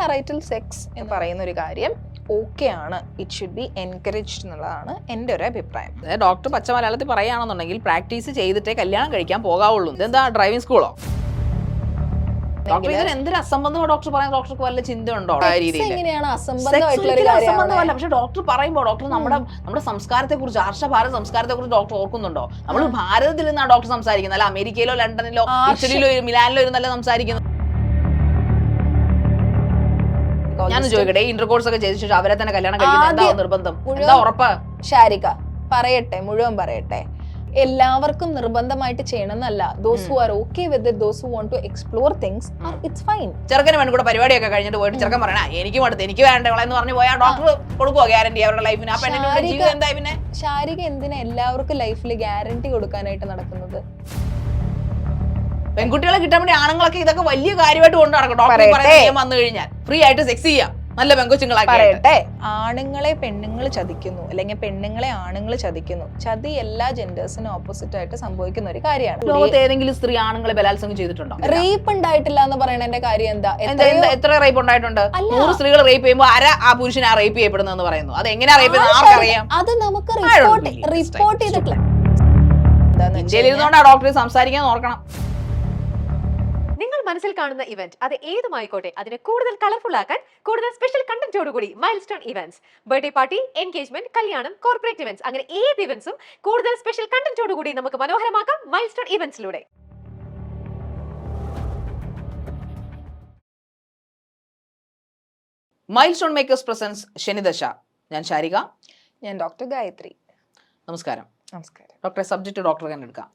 Marital sex എന്ന് പറയുന്ന ഒരു കാര്യം ഓക്കെ ആണ്, ഇറ്റ് ഷുഡ് ബി എൻകറേജ്ഡ് എന്നുള്ളതാണ് എൻ്റെ ഒരു അഭിപ്രായം. ഡോക്ടർ പച്ച മലയാളത്തിൽ പറയുകയാണെന്നുണ്ടെങ്കിൽ പ്രാക്ടീസ് ചെയ്തിട്ടേ കല്യാണം കഴിക്കാൻ പോകാവുള്ളൂ. ഇതെന്താ ഡ്രൈവിംഗ് സ്കൂളോ? ഡോക്ടർ ഇതിന് എന്തൊരു അസംബന്ധമോ ഡോക്ടർ പറയാൻ ഡോക്ടർക്ക് വല്ല ചിന്ത ഉണ്ടോ? എങ്ങനെയാണ് അസംബന്ധമായിട്ടുള്ള ഒരു അസംബന്ധമല്ല, പക്ഷെ ഡോക്ടർ പറയുമ്പോൾ ഡോക്ടർ നമ്മുടെ സംസ്കാരത്തെ കുറിച്ച്, ആർഷ ഭാരത സംസ്കാരത്തെ കുറിച്ച് ഡോക്ടർ ഓർക്കുന്നുണ്ടോ? നമ്മൾ ഭാരതത്തിൽ നിന്നാണ് ഡോക്ടർ സംസാരിക്കുന്നത്, അല്ല അമേരിക്കയിലോ ലണ്ടനിലോ ഇറ്റലിയിലോ മിലാനിലോ ഇരുന്നല്ല സംസാരിക്കുന്നത്. ഞാൻ ചോദിക്കട്ടെ, ഇന്റർകോഴ്സ് ഒക്കെ ചെയ്ത ശേഷം അവരെ തന്നെ കല്യാണം കഴിക്കുന്നത് എന്താ നിർബന്ധം? എന്താ ഉറപ്പ്? ശാരിക പറയട്ടെ, മുഴുവൻ പറയട്ടെ. എല്ലാവർക്കും നിർബന്ധമായിട്ട് ചെയ്യണമെന്നല്ല. Those who are okay with it, those who want to explore things, it's fine. ചെറുക്കന് വേണ്ടി കൂടെ പരിപാടിയൊക്കെ കഴിഞ്ഞിട്ട് പോയിട്ട് ചെറുക്കൻ പറയണ എനിക്ക് അടുത്ത് എനിക്ക് വേണ്ടവളെന്ന് പറഞ്ഞു പോയാൽ ഡോക്ടർ കൊടുക്കുവോ ഗ്യാരണ്ടി അവരുടെ ലൈഫിന്? ആ പെണ്ണിന്റെ ജീവിതം എന്താ? പിന്നെ ശാരിക എന്തിനാ എല്ലാവർക്കും ലൈഫിൽ ഗ്യാരണ്ടി കൊടുക്കാനായിട്ട് നടക്കുന്നത്? പെൺകുട്ടികളെ കിട്ടാൻ വേണ്ടി ആണുങ്ങളൊക്കെ ഇതൊക്കെ വലിയ കാര്യമായിട്ട് കൊണ്ട് നടക്കും. ഡോക്ടർ പറയാൻ വന്നു കഴിഞ്ഞാൽ ഫ്രീ ആയിട്ട് സെക്സ് ചെയ്യാം, നല്ല പെങ്കൊച്ചുങ്ങളാക്കി. പറയട്ടെ, ആണുങ്ങളെ പെണ്ണുങ്ങൾ ചതിക്കുന്നു, അല്ലെങ്കിൽ പെണ്ണുങ്ങളെ ആണുങ്ങൾ ചതിക്കുന്നു. ചതി എല്ലാ ജെൻഡേഴ്സിനും ഓപ്പോസിറ്റ് ആയിട്ട് സംഭവിക്കുന്ന ഒരു കാര്യമാണ്. ലോകത്ത് ഏതെങ്കിലും സ്ത്രീ ആണുങ്ങളെ ബലാത്സംഗം ചെയ്തിട്ടുണ്ടോ? റേപ്പ് ഉണ്ടായിട്ടില്ല എന്ന് പറയുന്നതിന്റെ കാര്യം എന്താ? എത്ര റേപ്പ് ഉണ്ടായിട്ടുണ്ട്? 100 സ്ത്രീകൾ റേപ്പ് ചെയ്യുമ്പോൾ ആ പുരുഷൻ ആ റേപ്പ് ചെയ്യപ്പെടുന്നതെന്ന് പറയുന്നു. അത് എങ്ങനെയാ റേപ്പ് ചെയ്യുന്നത് ആർക്കറിയാം? അത് നമുക്ക് റിപ്പോർട്ട് ചെയ്തിട്ടില്ല. ഇന്ത്യയിൽ ഇരുന്നോണ്ടാ ഡോക്ടർ സംസാരിക്കാൻ ഓർക്കണം. നിങ്ങൾ മനസ്സിൽ കാണുന്ന ഇവന്റ് അത് ഏതുമായിക്കോട്ടെ, അതിനെ കൂടുതൽ കളർഫുൾ ആക്കാൻ കൂടുതൽ സ്പെഷ്യൽ കണ്ടന്റോടുകൂടി milestone events, birthday party, engagement, കല്യാണം, കോർപ്പറേറ്റ് ഇവന്റ്സ്, അങ്ങനെ ഏത് ഇവന്റ്സും കൂടുതൽ സ്പെഷ്യൽ കണ്ടന്റോടുകൂടി നമുക്ക് മനോഹരമാക്കാം മൈൽസ്റ്റോൺ ഇവന്റ്സിലൂടെ. മൈൽസ്റ്റോൺ മേക്കേഴ്സ് പ്രസൻസ് ശനിദശ. ഞാൻ ശാരിക. ഞാൻ ഡോക്ടർ ഗായത്രി. നമസ്കാരം. നമസ്കാരം ഡോക്ടറെ, സബ്ജക്ട് ഡോക്ടർ തന്നെ എടുക്കാം.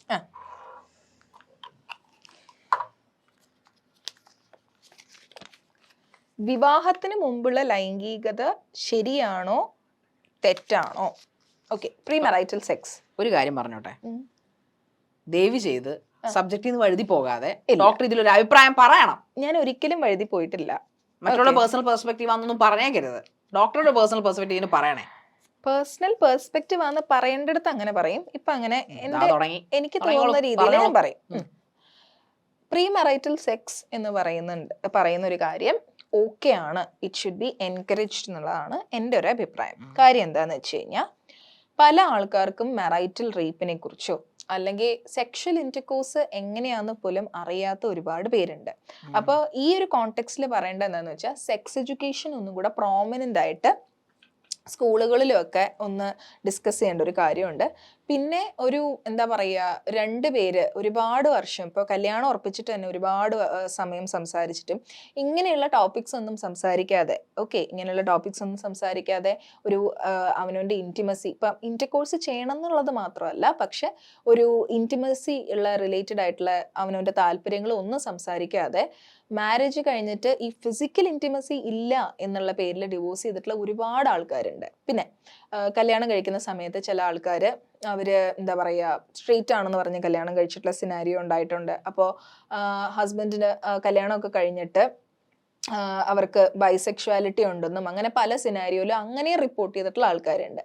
വിവാഹത്തിന് മുമ്പുള്ള ലൈംഗികത ശരിയാണോ തെറ്റാണോ? Okay, pre marital sex. ഒരു കാര്യം പറഞ്ഞോട്ടെ, ദയവ് ചെയ്ത് സബ്ജക്റ്റിൽ നിന്ന് വഴുതി പോകാതെ ഡോക്ടർ ഇതിലൊരു അഭിപ്രായം പറയണം. ഞാൻ ഒരിക്കലും വഴുതി പോയിട്ടില്ല. മറ്റുള്ള പേഴ്സണൽ പെർസ്പെക്റ്റീവ് ആണെന്നൊന്നും പറഞ്ഞേക്കരുത്. ഡോക്ടറുടെ പേഴ്സണൽ പെർസ്പെക്റ്റീവിന് പറയണേ. പേഴ്സണൽ പെർസ്പെക്റ്റീവ് ആണ് പറയേണ്ടടുത്ത് അങ്ങനെ പറയും. ഇപ്പൊ അങ്ങനെ എനിക്ക് തോന്നുന്ന രീതിയിൽ ഞാൻ പറയും. പ്രീ മാരിറ്റൽ സെക്സ് എന്ന് പറയുന്ന ഒരു കാര്യം ഓക്കെ ആണ്, ഇറ്റ് ഷുഡ് ബി എൻകറേജ്ഡ് എന്നുള്ളതാണ് എൻ്റെ ഒരു അഭിപ്രായം. കാര്യം എന്താന്ന് വെച്ച് കഴിഞ്ഞാൽ, പല ആൾക്കാർക്കും മാരിറ്റൽ റേപ്പിനെ കുറിച്ചോ അല്ലെങ്കിൽ സെക്ഷൽ ഇന്റർകോഴ്സ് എങ്ങനെയാന്ന് പോലും അറിയാത്ത ഒരുപാട് പേരുണ്ട്. അപ്പോൾ ഈ ഒരു കോണ്ടെക്സ്റ്റിൽ പറയേണ്ടത് എന്താണെന്ന് വെച്ചാൽ, സെക്സ് എഡ്യൂക്കേഷൻ ഒന്നും കൂടെ പ്രോമിനൻ്റ് ആയിട്ട് സ്കൂളുകളിലൊക്കെ ഒന്ന് ഡിസ്കസ് ചെയ്യേണ്ട ഒരു കാര്യമുണ്ട്. പിന്നെ ഒരു എന്താ പറയുക, 2 പേര് ഒരുപാട് വർഷം, ഇപ്പോൾ കല്യാണം ഉറപ്പിച്ചിട്ട് തന്നെ ഒരുപാട് സമയം സംസാരിച്ചിട്ടും ഇങ്ങനെയുള്ള ടോപ്പിക്സ് ഒന്നും സംസാരിക്കാതെ ഒരു അവനവൻ്റെ ഇൻറ്റിമസി, ഇപ്പം ഇൻറ്റർകോഴ്സ് ചെയ്യണം എന്നുള്ളത് മാത്രമല്ല, പക്ഷെ ഒരു ഇൻറ്റിമസി ഉള്ള റിലേറ്റഡ് ആയിട്ടുള്ള അവനവൻ്റെ താല്പര്യങ്ങളൊന്നും സംസാരിക്കാതെ മാരേജ് കഴിഞ്ഞിട്ട് ഈ ഫിസിക്കൽ ഇൻറ്റിമസി ഇല്ല എന്നുള്ള പേരിൽ ഡിവോഴ്സ് ചെയ്തിട്ടുള്ള ഒരുപാട് ആൾക്കാരുണ്ട്. പിന്നെ കല്യാണം കഴിക്കുന്ന സമയത്ത് ചില ആൾക്കാർ അവര് എന്താ പറയുക, സ്ട്രെയിറ്റ് ആണെന്ന് പറഞ്ഞ് കല്യാണം കഴിച്ചിട്ടുള്ള സിനാരിയോ ഉണ്ടായിട്ടുണ്ട്. അപ്പോൾ ഹസ്ബൻഡിന് കല്യാണമൊക്കെ കഴിഞ്ഞിട്ട് അവർക്ക് ബൈസെക്ഷുവാലിറ്റി ഉണ്ടെന്നും അങ്ങനെ പല സിനാരിയോയിലും അങ്ങനെ റിപ്പോർട്ട് ചെയ്തിട്ടുള്ള ആൾക്കാരുണ്ട്.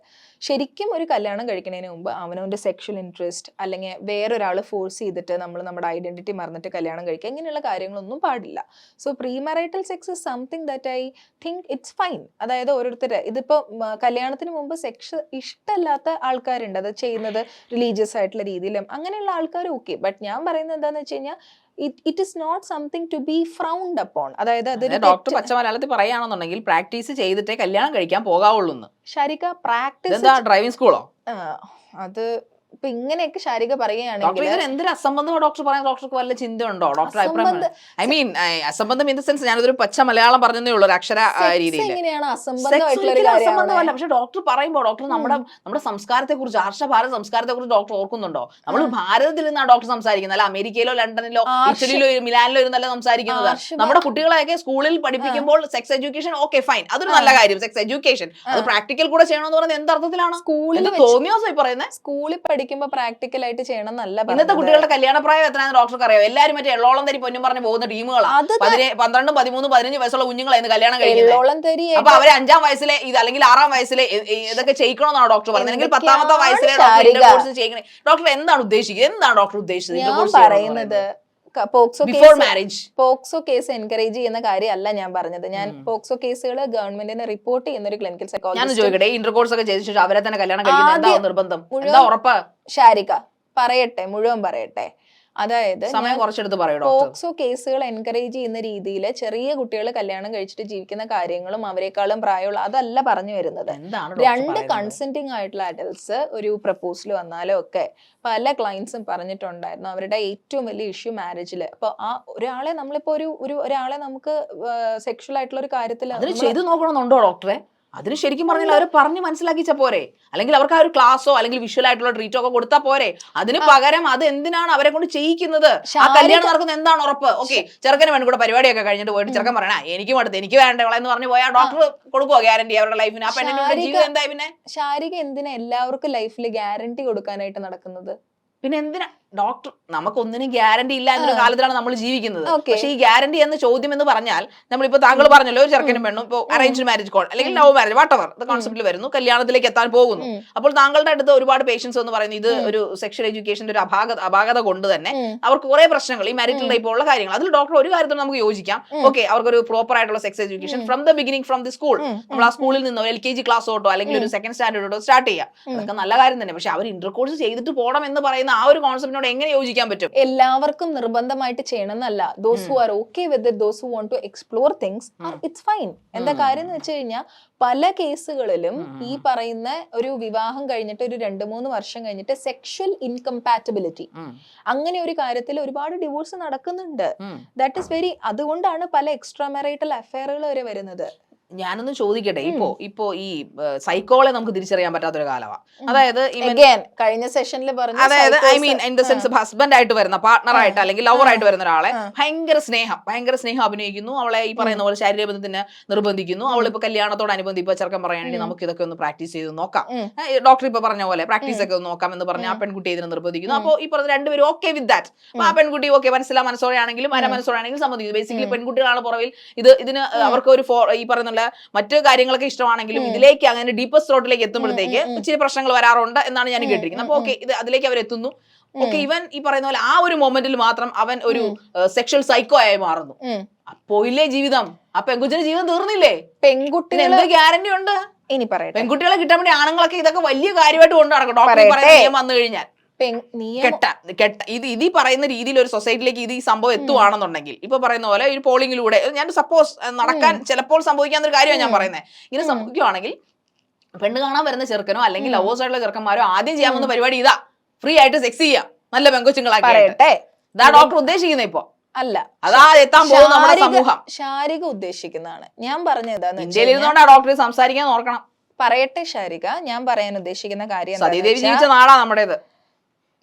ശരിക്കും ഒരു കല്യാണം കഴിക്കുന്നതിന് മുമ്പ് അവനവൻ്റെ സെക്ഷൽ ഇൻട്രസ്റ്റ് അല്ലെങ്കിൽ വേറൊരാൾ ഫോഴ്സ് ചെയ്തിട്ട് നമ്മുടെ ഐഡന്റിറ്റി മറന്നിട്ട് കല്യാണം കഴിക്കുക, ഇങ്ങനെയുള്ള കാര്യങ്ങളൊന്നും പാടില്ല. So pre marital sex is something that I think it's fine. അതായത് ഓരോരുത്തർ ഇതിപ്പോൾ കല്യാണത്തിന് മുമ്പ് സെക്സ് ഇഷ്ടമല്ലാത്ത ആൾക്കാരുണ്ട്, അത് ചെയ്യുന്നത് റിലീജിയസ് ആയിട്ടുള്ള രീതിയിലും അങ്ങനെയുള്ള ആൾക്കാർ ഓക്കെ. ബട്ട് ഞാൻ പറയുന്നത് എന്താണെന്ന് വെച്ച് കഴിഞ്ഞാൽ, it is not something to be frowned upon. അതായത് ഡോക്ടർ പച്ച മലയാളത്തിൽ പറയുകയാണെന്നുണ്ടെങ്കിൽ പ്രാക്ടീസ് ചെയ്തിട്ടേ കല്യാണം കഴിക്കാൻ പോകാവുള്ളൂ. ശാരിക പ്രാക്ടീസ് ഡ്രൈവിംഗ് സ്കൂളോ? അത് ഇപ്പൊ ഇങ്ങനെയൊക്കെ ശാരിക പറയുകയാണെങ്കിൽ എന്തൊരു അസംബന്ധമോ ഡോക്ടർ പറയാൻ ഡോക്ടർക്ക് വല്ല ചിന്ത ഉണ്ടോ? ഡോക്ടർ അഭിപ്രായം, ഐ മീൻ അസംബന്ധം ഇൻ ദ സെൻസ് ഞാനൊരു പച്ച മലയാളം പറഞ്ഞതേ ഉള്ളൂ, ഒരു അക്ഷര രീതിയിൽ. അസംബന്ധമല്ല, പക്ഷെ ഡോക്ടർ പറയുമ്പോൾ ഡോക്ടർ നമ്മുടെ സംസ്കാരത്തെ കുറിച്ച്, ആർഷ ഭാരത സംസ്കാരത്തെ കുറിച്ച് ഡോക്ടർ ഓർക്കുന്നുണ്ടോ? നമ്മൾ ഭാരതത്തിൽ നിന്നാണ് ഡോക്ടർ സംസാരിക്കുന്നത്, അല്ല അമേരിക്കയിലോ ലണ്ടനിലോ ഇറ്റലിയിലോ മിലാനിലോ ഇരുന്നല്ല സംസാരിക്കുന്നത്. നമ്മുടെ കുട്ടികളെയൊക്കെ സ്കൂളിൽ പഠിപ്പിക്കുമ്പോൾ സെക്സ് എഡ്യൂക്കേഷൻ ഓക്കെ ഫൈൻ, അതൊരു നല്ല കാര്യം. സെക്സ് എഡ്യൂക്കേഷൻ അത് പ്രാക്ടിക്കൽ കൂടെ ചെയ്യണമെന്ന് പറയുന്നത് എന്തർത്ഥത്തിലാണ്? സ്കൂളിൽ തോന്നിയോസായി പറയുന്നത്. സ്കൂളിൽ പഠിക്കുമ്പോൾ പ്രാക്ടിക്കൽ ആയിട്ട് ചെയ്യണം എന്നല്ല. ഇന്നത്തെ കുട്ടികളുടെ കല്യാണ പ്രായം എത്രയാണെന്ന് ഡോക്ടർക്ക് അറിയാം. എല്ലാവരും മറ്റേ എള്ളോളം തരി പൊന്നും പറഞ്ഞ് പോകുന്ന ടീമുകളാണ്. 12, 13, 15 വയസ്സുള്ള കുഞ്ഞുങ്ങളായിരുന്നു കല്യാണം കഴിക്കുന്നത്. അപ്പൊ അവര് 5ാം വയസ്സിലെ ഇത് അല്ലെങ്കിൽ 6ാം വയസ്സിലെ ഇതൊക്കെ ചെയ്യിക്കണമെന്നാണ് ഡോക്ടർ പറയുന്നത്, അല്ലെങ്കിൽ 10ാമത്തെ വയസ്സിലെ കോഴ്സ് ചെയ്യണേ. ഡോക്ടർ എന്താണ് ഉദ്ദേശിക്കുന്നത്? എന്താണ് ഡോക്ടർ ഉദ്ദേശിച്ചത്? പറയുന്നത് POCSO before marriage. POCSO case encourage ചെയ്യുന്ന കാര്യമല്ല ഞാൻ പറഞ്ഞത്. ഞാൻ പോക്സോ കേസുകൾ ഗവൺമെന്റിന് റിപ്പോർട്ട് ചെയ്യുന്ന ഒരു ക്ലിനിക്കൽ ഞാൻ സൈക്കോളജിസ്റ്റ്. ചോദിക്കട്ടെ, ഇന്റർകോഴ്സ് ഒക്കെ ചെയ്ത ശേഷം അവരെ തന്നെ കല്യാണം കഴിക്കുന്നത് എന്താ നിർബന്ധം, എന്താ ഉറപ്പ്? ഷാരിക പറയട്ടെ, മുഴുവൻ പറയട്ടെ. അതായത് സമയം കുറച്ചെടുത്ത് പറയൂ. പോക്സോ കേസുകൾ എൻകറേജ് ചെയ്യുന്ന രീതിയിൽ ചെറിയ കുട്ടികൾ കല്യാണം കഴിച്ചിട്ട് ജീവിക്കുന്ന കാര്യങ്ങളും അവരെക്കാളും പ്രായമുള്ള അതല്ല പറഞ്ഞു വരുന്നത്. രണ്ട് കൺസെന്റിങ് ആയിട്ടുള്ള അഡൽട്സ് ഒരു പ്രപ്പോസൽ വന്നാലും ഒക്കെ പല ക്ലയൻസും പറഞ്ഞിട്ടുണ്ടായിരുന്നു അവരുടെ ഏറ്റവും വലിയ ഇഷ്യൂ മാരേജില്. അപ്പൊ ആ ഒരാളെ നമ്മളിപ്പോ ഒരാളെ നമുക്ക് സെക്ഷൽ ആയിട്ടുള്ള ഒരു കാര്യത്തിൽ ചെയ്ത് നോക്കണമെന്നുണ്ടോ ഡോക്ടറെ? അതിന് ശരിക്കും പറഞ്ഞാൽ അവരെ പറഞ്ഞ് മനസ്സിലാക്കിച്ച പോരെ? അല്ലെങ്കിൽ അവർക്ക് ആ ഒരു ക്ലാസ്സോ അല്ലെങ്കിൽ വിഷ്വൽ ആയിട്ടുള്ള ട്രീറ്റോ ഒക്കെ കൊടുത്താൽ പോരെ? അതിന് പകരം അത് എന്തിനാണ് അവരെ കൊണ്ട് ചെയ്യിക്കുന്നത്? ആ കല്യാണം നടക്കുന്നത് എന്താണ് ഉറപ്പ്? ഓക്കെ, ചെറുക്കന് വേണ്ടി കൂടെ പരിപാടിയൊക്കെ കഴിഞ്ഞിട്ട് പോയിട്ട് ചെറുക്കൻ പറയണ എനിക്കും അടുത്ത് എനിക്ക് വേണ്ടവളെ എന്ന് പറഞ്ഞ് പോയാൽ ഡോക്ടർ കൊടുക്കുവോ ഗ്യാരണ്ടി അവരുടെ ലൈഫിന്? ആ പെണ്ണിന്റെ ജീവിതം എന്തായി പിന്നെ? ശാരിക എന്തിനാ എല്ലാവർക്കും ലൈഫിൽ ഗ്യാരണ്ടി കൊടുക്കാനായിട്ട് നടക്കുന്നത്? പിന്നെ എന്തിനാ ഡോക്ടർ? നമുക്കൊന്നിനും ഗ്യാരണ്ടി ഇല്ല എന്നൊരു കാലത്തിലാണ് നമ്മൾ ജീവിക്കുന്നത്. പക്ഷെ ഈ ഗ്യാരണ്ടി എന്ന ചോദ്യം എന്ന് പറഞ്ഞാൽ നമ്മളിപ്പോ താങ്കൾ പറഞ്ഞല്ലോ, ഒരു ചെറുക്കനും പെണ്ണും ഇപ്പോൾ അറേഞ്ച് മാരേജ് അല്ലെങ്കിൽ ലവ് മാരേജ് വാട്ടവർ കോൺസെപ്റ്റിൽ വരുന്നു, കല്യാണത്തിലേക്ക് എത്താൻ പോകുന്നു. അപ്പോൾ താങ്കളുടെ അടുത്ത് ഒരുപാട് പേഷ്യൻസ് എന്ന് പറയുന്നത് ഇത് ഒരു സെക്ഷൽ എഡ്യൂക്കേഷന്റെ ഒരു അപാകത കൊണ്ട് തന്നെ അവർക്ക് കുറെ പ്രശ്നങ്ങൾ, ഈ മാരിറ്റൽ ടൈപ്പ് ഉള്ള കാര്യങ്ങൾ. അതിൽ ഡോക്ടർ ഒരു കാര്യത്തിൽ നമുക്ക് യോജിക്കാം. ഓക്കെ, അവർക്കൊരു പ്രോപ്പർ ആയിട്ടുള്ള sex education from the beginning from the school, നമ്മൾ ആ സ്കൂളിൽ നിന്ന് LKG ക്ലാസ് തൊട്ടോ അല്ലെങ്കിൽ ഒരു സെക്കൻഡ് സ്റ്റാൻഡേർഡോ സ്റ്റാർട്ട് ചെയ്യാം. അതൊക്കെ നല്ല കാര്യം തന്നെ. പക്ഷെ അവർ ഇന്റർകോഴ്സ് ചെയ്തിട്ട് പോകണം എന്ന് പറയുന്ന ആ ഒരു കോൺസെപ്റ്റിനോട് എങ്ങനെ യോജിക്കാൻ പറ്റും? എല്ലാവർക്കും നിർബന്ധമായിട്ട് ചെയ്യണമെന്നല്ല. Those who are okay with it, those who want to explore things, it's fine. എന്താ കാര്യം എന്ന് വെച്ച് കഴിഞ്ഞാൽ പല കേസുകളിലും ഈ പറയുന്ന ഒരു വിവാഹം കഴിഞ്ഞിട്ട് ഒരു 2-3 വർഷം കഴിഞ്ഞിട്ട് സെക്ഷൽ ഇൻകംപാറ്റബിലിറ്റി അങ്ങനെ ഒരു കാര്യത്തിൽ ഒരുപാട് ഡിവോഴ്സ് നടക്കുന്നുണ്ട്. ദാറ്റ് ഇസ് വെരി, അതുകൊണ്ടാണ് പല എക്സ്ട്രാ മാരിറ്റൽ അഫയറുകൾ വരെ വരുന്നത്. ഞാനൊന്ന് ചോദിക്കട്ടെ, ഇപ്പോ ഈ സൈക്കോളെ നമുക്ക് തിരിച്ചറിയാൻ പറ്റാത്തൊരു കാലമാണ്. അതായത് കഴിഞ്ഞ സെഷനിൽ പറഞ്ഞു, അതായത് I mean in the sense husband ആയിട്ട് വരുന്ന, പാർട്ണർ ആയിട്ട് അല്ലെങ്കിൽ ലവർ ആയിട്ട് വരുന്ന ഒരാളെ ഭയങ്കര സ്നേഹം അഭിനയിക്കുന്നു, അവളെ ഈ പറയുന്ന പോലെ ശാരീരിക ബന്ധത്തിന് നിർബന്ധിക്കുന്നു. അവളിപ്പോ കല്യാണത്തോടനുബന്ധി ഇപ്പൊ ചെറുക്കൻ പറയുകയാണെങ്കിൽ നമുക്ക് ഇതൊക്കെ ഒന്ന് പ്രാക്ടീസ് ചെയ്ത് നോക്കാം, ഡോക്ടർ ഇപ്പൊ പറഞ്ഞ പോലെ പ്രാക്ടീസ് ഒക്കെ ഒന്ന് നോക്കാം എന്ന് പറഞ്ഞ് ആ പെൺകുട്ടി ഇതിനെ നിർബന്ധിക്കുന്നു. അപ്പോൾ ഈ പറഞ്ഞ രണ്ടുപേരും ഓക്കെ വിത്ത് ദാറ്റ്. ആ പെൺകുട്ടി ഓക്കെ, മനസ്സോടെയാണെങ്കിലും മനസ്സോടെയാണെങ്കിലും സമ്മതിക്കുന്നു. ബേസിക്കലി പെൺകുട്ടികളാണ് പുറവിൽ ഇതിന് അവർക്ക് ഒരു ഈ പറയുന്ന മറ്റു കാര്യങ്ങളൊക്കെ ഇഷ്ടമാണെങ്കിലും ഇതിലേക്ക് അങ്ങനെ ഡീപ്പസ്റ്റ് റോട്ടിലേക്ക് എത്തുമ്പോഴത്തേക്ക് ഇച്ചിരി പ്രശ്നങ്ങൾ വരാറുണ്ട് എന്നാണ് ഞാൻ കേട്ടിരിക്കുന്നത്. അപ്പൊ ഓക്കെ, ഇത് അതിലേക്ക് അവർ എത്തുന്നു. ഓക്കെ, ഇവൻ ഈ പറയുന്ന പോലെ ആ ഒരു മൊമെന്റിൽ മാത്രം അവൻ ഒരു സെക്ഷൽ സൈക്കോ ആയി മാറുന്നു. അപ്പോ ഇല്ലേ ജീവിതം? ആ പെൺകുട്ടിയുടെ ജീവിതം തീർന്നില്ലേ? പെൺകുട്ടികൾ എന്ത് ഗ്യാരണ്ടി ഉണ്ട്? ഇനി പറയട്ടെ, പെൺകുട്ടികളെ കിട്ടാൻ വേണ്ടി ആണുങ്ങളൊക്കെ ഇതൊക്കെ വലിയ കാര്യമായിട്ട് കൊണ്ട് നടക്കും. ഡോക്ടർ പറയുന്ന നിയമം വന്നു കഴിഞ്ഞാൽ ഇത് പറയുന്ന രീതിയിൽ ഒരു സൊസൈറ്റിയിലേക്ക് ഇത് ഈ സംഭവം എത്തുവാണെന്നുണ്ടെങ്കിൽ, ഇപ്പൊ പറയുന്ന പോലെ ഒരു പോളിംഗിലൂടെ ഞാൻ സപ്പോസ് നടക്കാൻ ചിലപ്പോൾ സംഭവിക്കാവുന്ന ഒരു കാര്യമാണ് ഞാൻ പറയുന്നത്. ഇങ്ങനെ സംഭവിക്കുവാണെങ്കിൽ പെണ്ണ് കാണാൻ വരുന്ന ചെറുക്കനോ അല്ലെങ്കിൽ ലവേഴ്സ് ആയിട്ടുള്ള ചെറുക്കന്മാരോ ആദ്യം ചെയ്യാവുന്ന പരിപാടി ഇതാ, ഫ്രീ ആയിട്ട് സെക്സ് ചെയ്യാം നല്ല പെങ്കൊച്ചുങ്ങളാക്കി. ഇതാ ഡോക്ടർ ഉദ്ദേശിക്കുന്നത് ഇപ്പൊ? അല്ല, അതാ എത്താൻ പോകുന്ന നമ്മുടെ സമൂഹം. ശാരിക ഉദ്ദേശിക്കുന്നതാണ് ഞാൻ പറഞ്ഞത്. ഇന്ത്യയിൽ ഇരുന്നോണ്ടാ ഡോക്ടറെ സംസാരിക്കാൻ ഓർക്കണം. പറയട്ടെ ശാരിക, ഞാൻ പറയാൻ ഉദ്ദേശിക്കുന്ന കാര്യം സതീദേവി ജീവിച്ച നാടാ നമ്മുടേത്.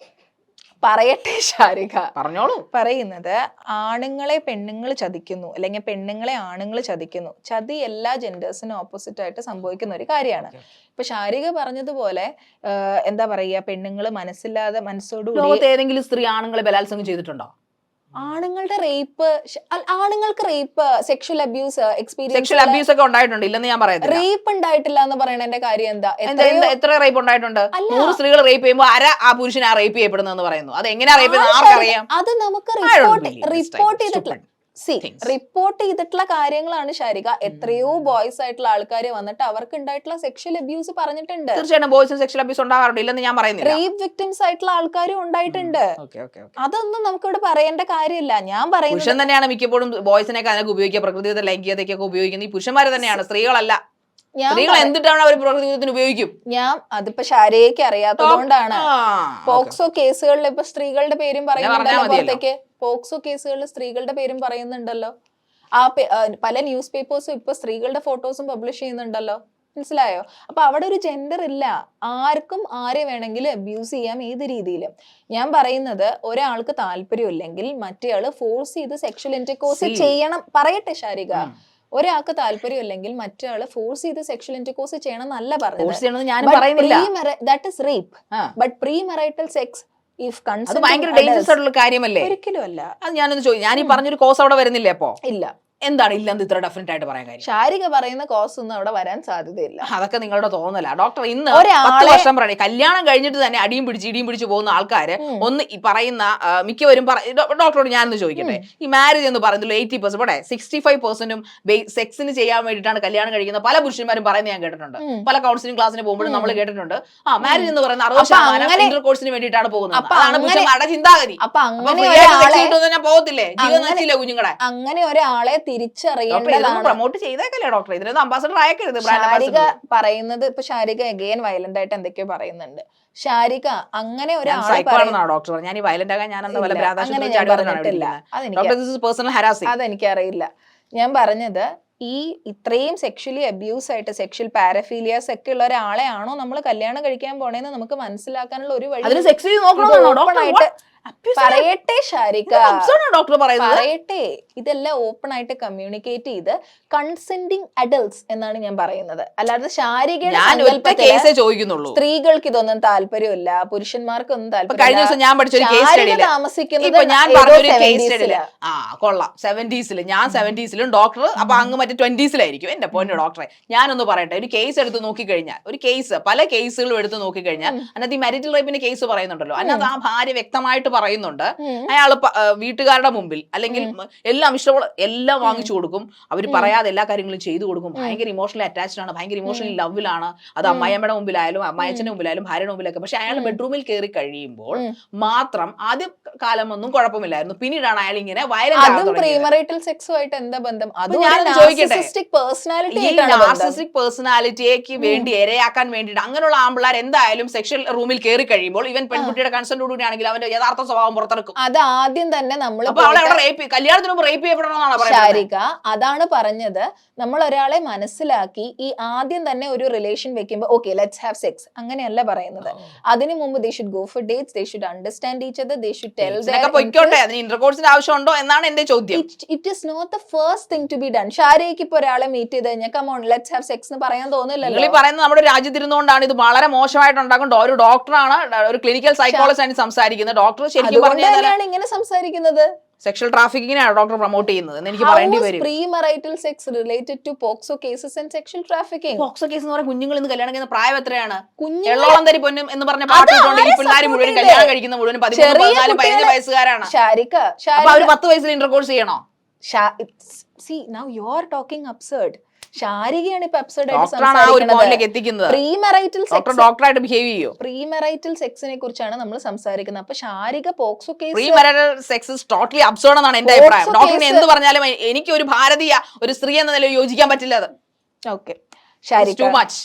പറയട്ടെ ശാരിക, പറഞ്ഞോളൂ. പറയുന്നത് ആണുങ്ങളെ പെണ്ണുങ്ങൾ ചതിക്കുന്നു അല്ലെങ്കിൽ പെണ്ണുങ്ങളെ ആണുങ്ങൾ ചതിക്കുന്നു. ചതി എല്ലാ ജെൻഡേഴ്സിനും ഓപ്പോസിറ്റ് ആയിട്ട് സംഭവിക്കുന്ന ഒരു കാര്യമാണ്. ഇപ്പൊ ശാരിക പറഞ്ഞതുപോലെ എന്താ പറയാ, പെണ്ണുങ്ങള് മനസ്സോടുകൂടി ഏതെങ്കിലും സ്ത്രീ ആണുങ്ങളെ ബലാത്സംഗം ചെയ്തിട്ടുണ്ടോ? ആണുങ്ങൾക്ക് റേപ്പ്, സെക്ഷൽ അബ്യൂസ് എക്സ്പീരിയൻസ് ഒക്കെ ഉണ്ടായിട്ടുണ്ട്, ഇല്ലെന്ന് ഞാൻ പറയുന്നത്. റേപ്പ് ഉണ്ടായിട്ടില്ല എന്ന് പറയണതിന്റെ കാര്യം എന്താ? എത്ര റേപ്പ് ഉണ്ടായിട്ടുണ്ട്? 100 സ്ത്രീകൾ റേപ്പ് ചെയ്യുമ്പോൾ ആ പുരുഷൻ ആ റേപ്പ് ചെയ്യപ്പെടുന്നു പറയുന്നു. അത് എങ്ങനെയാ റേപ്പ് ചെയ്യുന്നത് ആർക്കറിയാം? അത് നമുക്ക് റിപ്പോർട്ട് ചെയ്തിട്ടുള്ള കാര്യങ്ങളാണ് ശാരിക. എത്രയോ ബോയ്സ് ആയിട്ടുള്ള ആൾക്കാർ വന്നിട്ട് അവർക്ക് ഉണ്ടായിട്ടുള്ള സെക്ഷൽ അബ്യൂസ് പറഞ്ഞിട്ടുണ്ട്. തീർച്ചയായിട്ടും ബോയ്സിന് സെക്ഷൽ അബ്യൂസ് ഉണ്ടാകാറുണ്ട്, ഇല്ലെന്ന് ഞാൻ പറയുന്നില്ല. റേപ്പ് വിക്ടിംസ് ആയിട്ടുള്ള ആൾക്കാരും ഉണ്ടായിട്ടുണ്ട്. അതൊന്നും നമുക്കിവിടെ പറയേണ്ട കാര്യമില്ല. ഞാൻ പറയുന്നത് പുരുഷൻ തന്നെയാണ് മിക്കപ്പോഴും ബോയ്സിനൊക്കെ അതിനൊക്കെ ഉപയോഗിക്കുക, പ്രകൃതിയുടെ ലൈംഗികതയ്ക്കൊക്കെ ഉപയോഗിക്കുന്നത് ഈ പുരുഷന്മാര് തന്നെയാണ്, സ്ത്രീകളല്ല. സ്ത്രീകൾ എന്തിട്ടാണ് അവർ പ്രകൃതിത്തിന് ഉപയോഗിക്കും? അതിപ്പോ ശാരികയ്ക്ക് അറിയാത്തതുകൊണ്ടാണ്. പോക്സോ കേസുകളിൽ ഇപ്പൊ സ്ത്രീകളുടെ പേരും പറയുന്നുണ്ടല്ലോ പുറത്തേക്ക്. പോക്സോ കേസുകളിൽ സ്ത്രീകളുടെ പേരും പറയുന്നുണ്ടല്ലോ. പല ന്യൂസ് പേപ്പേഴ്സും ഇപ്പൊ സ്ത്രീകളുടെ ഫോട്ടോസും പബ്ലിഷ് ചെയ്യുന്നുണ്ടല്ലോ. മനസ്സിലായോ? അപ്പൊ അവിടെ ഒരു ജെൻഡർ ഇല്ല. ആർക്കും ആരെ വേണമെങ്കിലും അബ്യൂസ് ചെയ്യാം, ഏത് രീതിയിലും. ഞാൻ പറയുന്നത് ഒരാൾക്ക് താല്പര്യമില്ലെങ്കിൽ മറ്റേയാള് ഫോഴ്സ് ചെയ്ത് സെക്ഷൽ ഇന്റർകോഴ്സ് ചെയ്യണം. പറയട്ടെ ശാരിക, ഒരാൾക്ക് താല്പര്യമില്ലെങ്കിൽ മറ്റൊരാള് ഫോഴ്സ് ചെയ്ത് സെക്ഷൽ ഇന്റർകോഴ്സ് ചെയ്യണം എന്നല്ല പറഞ്ഞത്. That is rape. But pre marital sex ഭയങ്കര ഡേഞ്ചറസ് ആയിട്ടുള്ള കാര്യമല്ലേ? ഒരിക്കലും അല്ല. അത് ഞാനൊന്ന് ചോദിച്ചു, ഞാൻ ഈ പറഞ്ഞൊരു കോസ് അവിടെ വരുന്നില്ലേ? അപ്പോ ഇല്ല, എന്താണ് ഇല്ലെന്ന് ഇത്ര ഡെഫിനറ്റ് ആയിട്ട് പറയാൻ കാര്യം? ശാരിക പറയുന്ന കോസ് ഒന്നും അവിടെ വരാൻ സാധ്യതയില്ല. അതൊക്കെ നിങ്ങളുടെ തോന്നല. ഡോക്ടർ ഇന്ന് 10 വർഷം പറയണേ കല്യാണം കഴിഞ്ഞിട്ട് തന്നെ ഇടിയും പിടിച്ച് പോകുന്ന ആൾക്കാര് ഒന്ന് ഈ പറയുന്ന മിക്കവരും ഡോക്ടറോട് ഞാനൊന്ന് ചോദിക്കട്ടെ, ഈ മാരേജ് എന്ന് പറയുന്നത് 80% ഇവിടെ 65%ഉം സെക്സിന് ചെയ്യാൻ വേണ്ടിയിട്ടാണ് കല്യാണം കഴിക്കുന്ന പല പുരുഷന്മാരും പറയുന്നത് ഞാൻ കേട്ടിട്ടുണ്ട്. പല കൗൺസിലിംഗ് ക്ലാസ്സിന് പോകുമ്പോഴും നമ്മൾ കേട്ടിട്ടുണ്ട് മാരേജ് എന്ന് പറയുന്ന 60% ഇന്റർകോഴ്സിന് വേണ്ടിയിട്ടാണ് പോകുന്നത്. അതാണ് പുരുഷന്മാരുടെ ചിന്താഗതി. അപ്പൊ ഞാൻ പോകത്തില്ലേ, ജീവൻ നശിച്ചില്ലേ കുഞ്ഞുങ്ങളെ? അങ്ങനെ ഒരാളെ തിരിച്ചറിയേണ്ടതാണ്. പ്രൊമോട്ട് ചെയ്തേക്കല്ലേ ഡോക്ടർ, ഇതിനൊന്നും അംബാസഡർ ആയക്കരുത്. ശാരിക പറയുന്നത് ഇപ്പൊ ശാരിക അഗെയിൻ വയലന്റ് ആയിട്ട് എന്തൊക്കെയോ പറയുന്നുണ്ട്. ശാരിക അങ്ങനെ ഒരാളെ ഡോക്ടർ ഞാൻ ഈ വയലന്റ് ആകാൻ ഞാൻ അതെനിക്കറിയില്ല. ഞാൻ പറഞ്ഞത് ഈ ഇത്രയും സെക്ഷലി അബ്യൂസ് ആയിട്ട് സെക്ഷൽ പാരഫീലിയാസ് ഒക്കെ ഉള്ള ഒരാളെ ആണോ നമ്മൾ കല്യാണം കഴിക്കാൻ പോണേന്ന് നമുക്ക് മനസ്സിലാക്കാനുള്ള ഒരു വഴി പറയട്ടെ ശാരിക, ഡോക്ടർ പറയട്ടെ. ഇതെല്ലാം ഓപ്പൺ ആയിട്ട് കമ്മ്യൂണിക്കേറ്റ് ചെയ്ത് കൺസെന്റിങ് അഡൽട്സ് എന്നാണ് ഞാൻ പറയുന്നത്. അല്ലാതെ ശാരികയുടെ സ്ത്രീകൾക്ക് ഇതൊന്നും താല്പര്യമില്ല, പുരുഷന്മാർക്കൊന്നും താല്പര്യം താമസിക്കുന്നത്. കൊള്ളാം 70s ഞാൻ 70s ഡോക്ടർ, അപ്പൊ അങ്ങ് മറ്റേ 20s എന്റെ പൊന്നു ഡോക്ടറെ. ഞാനൊന്ന് പറയട്ടെ, ഒരു കേസ് എടുത്ത് നോക്കിക്കഴിഞ്ഞാൽ, ഒരു കേസ് പല കേസുകളും എടുത്ത് നോക്കിക്കഴിഞ്ഞാൽ അതിനകത്ത് ഈ മാരിറ്റൽ റേപ്പിന്റെ കേസ് പറയുന്നുണ്ടല്ലോ, അതിനകത്ത് ആ ഭാര്യ വ്യക്തമായിട്ട് പറയുന്നുണ്ട് അയാള് വീട്ടുകാരുടെ മുമ്പിൽ അല്ലെങ്കിൽ എല്ലാം ഇഷ്ടമുള്ള എല്ലാം വാങ്ങിച്ചു കൊടുക്കും, അവർ പറയാതെ എല്ലാ കാര്യങ്ങളും ചെയ്തു കൊടുക്കും, ഭയങ്കര ഇമോഷണലി അറ്റാച്ച്ഡ് ആണ്, ഭയങ്കര ഇമോഷണലി ലവിലാണ്. അത് അമ്മായിയമ്മയുടെ മുമ്പിലായാലും അമ്മായച്ചന്റെ മുമ്പിലായാലും ഭാര്യയുടെ മുമ്പിലൊക്കെ. പക്ഷെ അയാൾ ബെഡ്റൂമിൽ കയറി കഴിയുമ്പോൾ മാത്രം ആദ്യ കാലമൊന്നും കുഴപ്പമില്ലായിരുന്നു, പിന്നീടാണ് അയാൾ ഇങ്ങനെ പ്രീമറൈറ്റൽ സെക്സുമായിട്ട് എന്താ ബന്ധം? നാർസിസ്റ്റിക് പേഴ്സണാലിറ്റിക്ക് വേണ്ടി ഇരയാക്കാൻ വേണ്ടിയിട്ട് അങ്ങനെയുള്ള ആമ്പിള്ളാർ എന്തായാലും സെക്ഷൽ റൂമിൽ കയറി കഴിയുമ്പോൾ ഇവൻ പെൺകുട്ടിയുടെ കൺസെന്റോടുകൂടി ആണെങ്കിൽ അവന്റെ യഥാർത്ഥ സ്വഭാവം പുറത്തെടുക്കും. അത് ആദ്യം തന്നെ നമ്മൾ കല്യാണത്തിന് മുമ്പ് റേപ്പ് ചെയ്യപ്പെടണമെന്നാണ് ശാരിക അതാണ് പറഞ്ഞത്. നമ്മൾ ഒരാളെ മനസ്സിലാക്കി ഈ ആദ്യം തന്നെ ഒരു റിലേഷൻ വെക്കുമ്പോൾ ഓക്കെ ലെറ്റ്സ് ഹാവ് സെക്സ് അങ്ങനെയല്ല പറയുന്നത്. അതിനു മുമ്പ് they should go for dates, they should understand each other, they should tell ഇന്റർകോഴ്സിന്റെ ആവശ്യമുണ്ടോ എന്നാണ് എന്റെ ചോദ്യം. It is not the first thing to be done. ശാരികയ്ക്ക് ഇപ്പൊ ഒരാളെ മീറ്റ് ചെയ്ത് കഴിഞ്ഞാൽ come on let's have sex എന്ന് പറയാൻ തോന്നില്ലല്ലോ. ഈ പറയുന്നത് നമ്മുടെ രാജ്യത്തിരുന്നുകൊണ്ടാണ് ഇത് വളരെ മോശമായിട്ട് ഉണ്ടാക്കും. ഒരു ഡോക്ടറാണ്, ഒരു ക്ലിനിക്കൽ സൈക്കോളജിസ്റ്റ് ആണ് സംസാരിക്കുന്നത്. ഡോക്ടർ ശരിക്കും പറഞ്ഞാൽ ഇങ്ങനെ സംസാരിക്കുന്നത് സെക്ഷൽ ട്രാഫിക്കിങ്ങിനാണ് ഡോക്ടർ പ്രൊമോട്ട് ചെയ്യുന്നത് എന്ന് എനിക്ക് പറയേണ്ടി വരും. Premarital sex related to POCSO cases and sexual trafficking. POCSO case എന്ന് പറഞ്ഞാൽ കുഞ്ഞുങ്ങൾ ഇന്ന് കല്യാണം കഴിക്കുന്ന പ്രായം എത്രയാണ്? എള്ളോളം തരി പൊന്നും എന്ന് പറഞ്ഞ പാട്ടുകൊണ്ട് ഈ പിള്ളേർ മുഴുവൻ കല്യാണം കഴിക്കുന്ന മുഴുവൻ 13-14-15 വയസ്സുകാരാണ്. ശാരിക അപ്പൊ അവര് 10 വയസ്സിൽ ഇന്റർകോഴ്സ് ചെയ്യണോ? See now you are talking absurd. ശാരികയാണ് ഇപ്പൊ അബ്സർഡ് പ്രീമറൈറ്റൽ സെക്സിനെ കുറിച്ചാണ് നമ്മൾ സംസാരിക്കുന്നത്. അപ്പൊ Sarika POCSO case totally absurd എന്നാണ് എന്റെ അഭിപ്രായം. ഡോക്ടറിന് എന്ത് പറഞ്ഞാലും എനിക്ക് ഒരു ഭാരതീയ ഒരു സ്ത്രീ എന്ന നിലയിൽ യോജിക്കാൻ പറ്റില്ല. അത് ഓക്കെ ശാരിക ടു മച്ച്.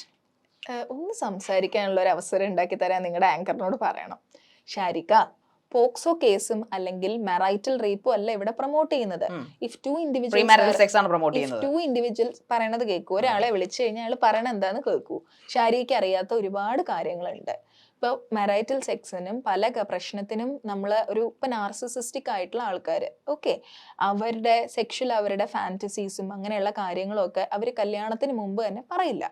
ഒന്ന് സംസാരിക്കാനുള്ള ഒരു അവസരം ഉണ്ടാക്കി തരാൻ നിങ്ങളുടെ ആങ്കറിനോട് പറയണം. ശാരിക പോക്സോ കേസും അല്ലെങ്കിൽ മെറൈറ്റൽ റേപ്പും അല്ല ഇവിടെ പ്രൊമോട്ട് ചെയ്യുന്നത്. ഇഫ് ടു ഇൻഡിവിജ്വൽസ് പറയണത് കേൾക്കൂ, ഒരാളെ വിളിച്ചു കഴിഞ്ഞാൽ അയാൾ പറയണ എന്താന്ന് കേൾക്കൂ. ശാരികയ്ക്ക് അറിയാത്ത ഒരുപാട് കാര്യങ്ങളുണ്ട്. ഇപ്പൊ മെറൈറ്റൽ സെക്സിനും പല പ്രശ്നത്തിനും നമ്മൾ ഇപ്പൊ നാർസിസിസ്റ്റിക് ആയിട്ടുള്ള ആൾക്കാർ ഓക്കെ അവരുടെ സെക്ഷൽ അവരുടെ ഫാന്റസീസും അങ്ങനെയുള്ള കാര്യങ്ങളും ഒക്കെ അവർ കല്യാണത്തിന് മുമ്പ് തന്നെ പറയില്ല.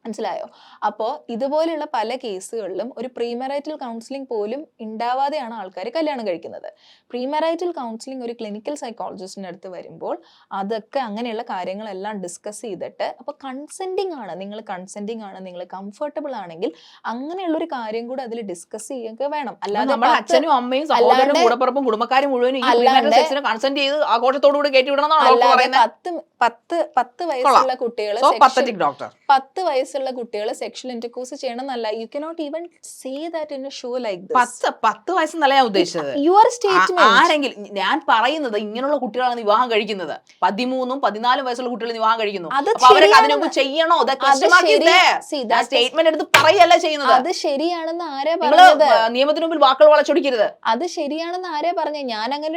മനസ്സിലായോ? അപ്പോൾ ഇതുപോലെയുള്ള പല കേസുകളിലും ഒരു പ്രീമറൈറ്റൽ കൗൺസിലിംഗ് പോലും ഉണ്ടാവാതെയാണ് ആൾക്കാർ കല്യാണം കഴിക്കുന്നത്. പ്രീമറൈറ്റൽ കൗൺസിലിംഗ് ഒരു ക്ലിനിക്കൽ സൈക്കോളജിസ്റ്റിൻ്റെ അടുത്ത് വരുമ്പോൾ അതൊക്കെ അങ്ങനെയുള്ള കാര്യങ്ങളെല്ലാം ഡിസ്കസ് ചെയ്തിട്ട് അപ്പോൾ കൺസെൻറ്റിങ് ആണ്, നിങ്ങൾ കൺസെൻറ്റിങ് ആണ്, നിങ്ങൾ കംഫർട്ടബിൾ ആണെങ്കിൽ അങ്ങനെയുള്ളൊരു കാര്യം കൂടെ അതിൽ ഡിസ്കസ് ചെയ്യുക വേണം. അല്ലാതെ അച്ഛനും അമ്മയും സഹോദരനും കൂടപ്പുറപ്പും കുടുംബക്കാരും മുഴുവനും കൺസെന്റ് ചെയ്ത് ആഘോഷത്തോടുകൂടി കയറ്റി വിടണം. 10 വയസ്സുള്ള കുട്ടികളെ 10 വയസ്സുള്ള കുട്ടികളെ സെക്ഷൽ ഇന്റർകോഴ്സ് ചെയ്യണം എന്നല്ല. You cannot even say that in A show like this. 10 വയസ്സെന്നല്ല ഞാൻ ഉദ്ദേശിച്ചത്. യുവർ സ്റ്റേറ്റ്മെന്റ് ആരെങ്കിലും ഞാൻ പറയുന്നത് ഇങ്ങനെയുള്ള കുട്ടികളാണ് വിവാഹം കഴിക്കുന്നത്. 13-ഉം 14 വയസ്സുള്ള കുട്ടികൾ വിവാഹം കഴിക്കുന്നു. അവരൊക്കെ അതിനു മുമ്പ് ചെയ്യണോ? സ്റ്റേറ്റ്മെന്റ് എടുത്ത് പറയല്ല ചെയ്യുന്നത്. അത് ശരിയാണെന്ന് ആരാ പറഞ്ഞത്? നിയമത്തിന് മുമ്പിൽ വാക്കുകൾ വളച്ചൊടിക്കരുത്. അത് ശരിയാണെന്ന് ആരാ പറഞ്ഞത്? ഞാൻ അങ്ങനെ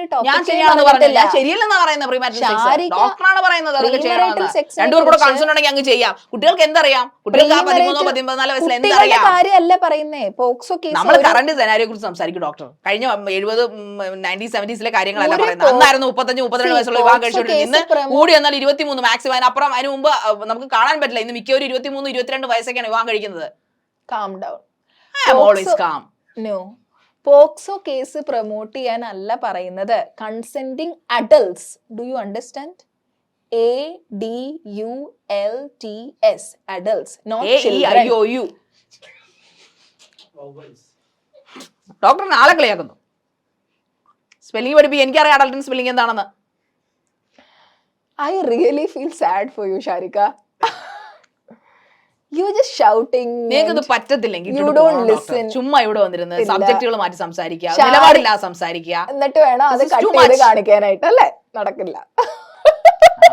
ശരിയല്ലെന്നാ പറയുന്നത്. ഡോക്ടറാണ് പറയുന്നത്. രണ്ടുപേർ കൂടെ കൺസേൺ ഉണ്ടെങ്കിൽ അങ്ങ് ചെയ്യാം. കുട്ടികൾക്ക് എന്തറിയാം? കുട്ടികൾക്ക് 13-14 വയസ്സിൽ എന്തറിയാം? കാര്യമല്ല പറയുന്നേ. പോക്സോ കേസ് നമ്മൾ കറന്റ് സെനാരിയെ കുറിച്ച് സംസാരിക്കും ഡോക്ടർ. കഴിഞ്ഞ 70, 90, 70s കാര്യങ്ങളല്ല പറയുന്നത്. അന്നായിരുന്നു 35-32 വയസ്സുള്ള വിവാഹം കഴിച്ചുകൊണ്ടിരുന്നത്. ഇന്ന് കൂടി വന്നാൽ 23 മാക്സിമം. അതിനപ്പുറം അതിന് മുമ്പ് നമുക്ക് കാണാൻ പറ്റില്ല. ഇന്ന് മിക്കവരും 23-22 വയസ്സൊക്കെയാണ് വിവാഹം കഴിക്കുന്നത്. Calm down. Always calm. No, POCSO case promote ചെയ്യാനല്ല പറയുന്നത്. Consenting adults, do you understand? ADULTS, adults, not children. AEIOU. Doctor നാളെ കളിയാക്കുന്നു. സ്പെല്ലിംഗ് പഠിപ്പിക്കുക. എനിക്കറിയാം അഡൽട്ടിന് സ്പെല്ലിംഗ് എന്താണെന്ന്. I really feel sad for you, Sharika. You're just shouting. നിങ്ങൾക്ക് ഇത് പറ്റത്തില്ലെങ്കിൽ You don't listen. ചുമ്മാ ഇവിടെ വന്നിരുന്നത് സബ്ജക്റ്റുകൾ മാറ്റി സംസാരിക്കുക, ഷാരി- നിലപാടില്ലാതെ സംസാരിക്കുക. എന്നിട്ട് വേണം അത് This is കട്ട് too ചെയ്ത് much. കാണിക്കാനായിട്ട്, അല്ലേ? നടക്കില്ല.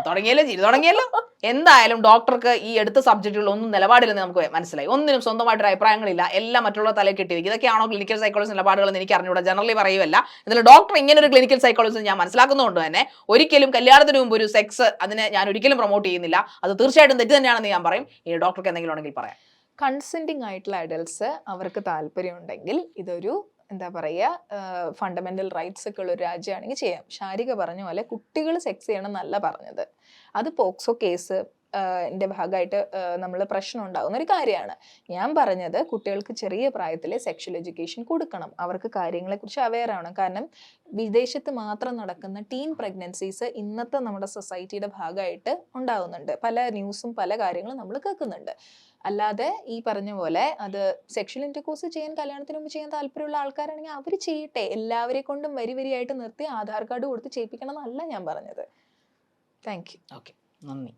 തുടങ്ങിയല്ലോ, ചിരി തുടങ്ങിയല്ലോ. എന്തായാലും ഡോക്ടർക്ക് ഈ എടുത്ത സബ്ജക്റ്റുകൾ ഒന്നും നിലപാടില്ലെന്ന് നമുക്ക് മനസ്സിലായി. ഒന്നിനും സ്വന്തമായിട്ടൊരു അഭിപ്രായങ്ങളില്ല, എല്ലാം മറ്റുള്ള തലയിൽ കെട്ടിവെക്കും. ഇതൊക്കെയാണോ ക്ലിനിക്കൽ സൈക്കോളജി നിലപാടുകളെന്ന് എനിക്ക് അറിഞ്ഞൂടാ, ജനറലി പറയുമല്ല. എന്നാലും ഡോക്ടർ ഇങ്ങനെ ഒരു ക്ലിനിക്കൽ സൈക്കോളജി ഞാൻ മനസ്സിലാക്കുന്നതുകൊണ്ട് തന്നെ ഒരിക്കലും കല്യാണത്തിന് മുമ്പ് ഒരു സെക്സ് അതിനെ ഞാൻ ഒരിക്കലും പ്രൊമോട്ട് ചെയ്യുന്നില്ല. അത് തീർച്ചയായിട്ടും തെറ്റ് തന്നെയാണെന്ന് ഞാൻ പറയും. ഈ ഡോക്ടർക്ക് എന്തെങ്കിലും ഉണ്ടെങ്കിൽ പറയാം. കൺസെന്റിങ് ആയിട്ടുള്ള അഡൽട്സ് അവർക്ക് താല്പര്യം ഉണ്ടെങ്കിൽ ഇതൊരു എന്താ പറയുക ഫണ്ടമെന്റൽ റൈറ്റ്സ് ഒക്കെ ഉള്ള ഒരു രാജ്യമാണെങ്കിൽ ചെയ്യാം. ശാരിക പറഞ്ഞ പോലെ കുട്ടികൾ സെക്സ് ചെയ്യണം എന്നല്ല പറഞ്ഞത്. അത് പോക്സോ കേസ് ന്റെ ഭാഗമായിട്ട് നമ്മൾ പ്രശ്നം ഉണ്ടാകുന്ന ഒരു കാര്യമാണ്. ഞാൻ പറഞ്ഞത് കുട്ടികൾക്ക് ചെറിയ പ്രായത്തിലെ സെക്ഷൽ എഡ്യൂക്കേഷൻ കൊടുക്കണം, അവർക്ക് കാര്യങ്ങളെക്കുറിച്ച് അവെയർ ആവണം. കാരണം വിദേശത്ത് മാത്രം നടക്കുന്ന ടീൻ പ്രഗ്നൻസീസ് ഇന്നത്തെ നമ്മുടെ സൊസൈറ്റിയുടെ ഭാഗമായിട്ട് ഉണ്ടാകുന്നുണ്ട്. പല ന്യൂസും പല കാര്യങ്ങളും നമ്മൾ കേൾക്കുന്നുണ്ട്. അല്ലാതെ ഈ പറഞ്ഞ പോലെ അത് സെക്ഷൽ ഇന്റർകോഴ്സ് ചെയ്യാൻ കല്യാണത്തിന് മുമ്പ് ചെയ്യാൻ താല്പര്യമുള്ള ആൾക്കാരാണെങ്കിൽ അവർ ചെയ്യട്ടെ. എല്ലാവരെ കൊണ്ടും വരിയായിട്ട് നിർത്തി ആധാർ കാർഡ് കൊടുത്ത് ചെയ്യിപ്പിക്കണം എന്നല്ല ഞാൻ പറഞ്ഞത്. Thank you. ഓക്കെ, നന്ദി.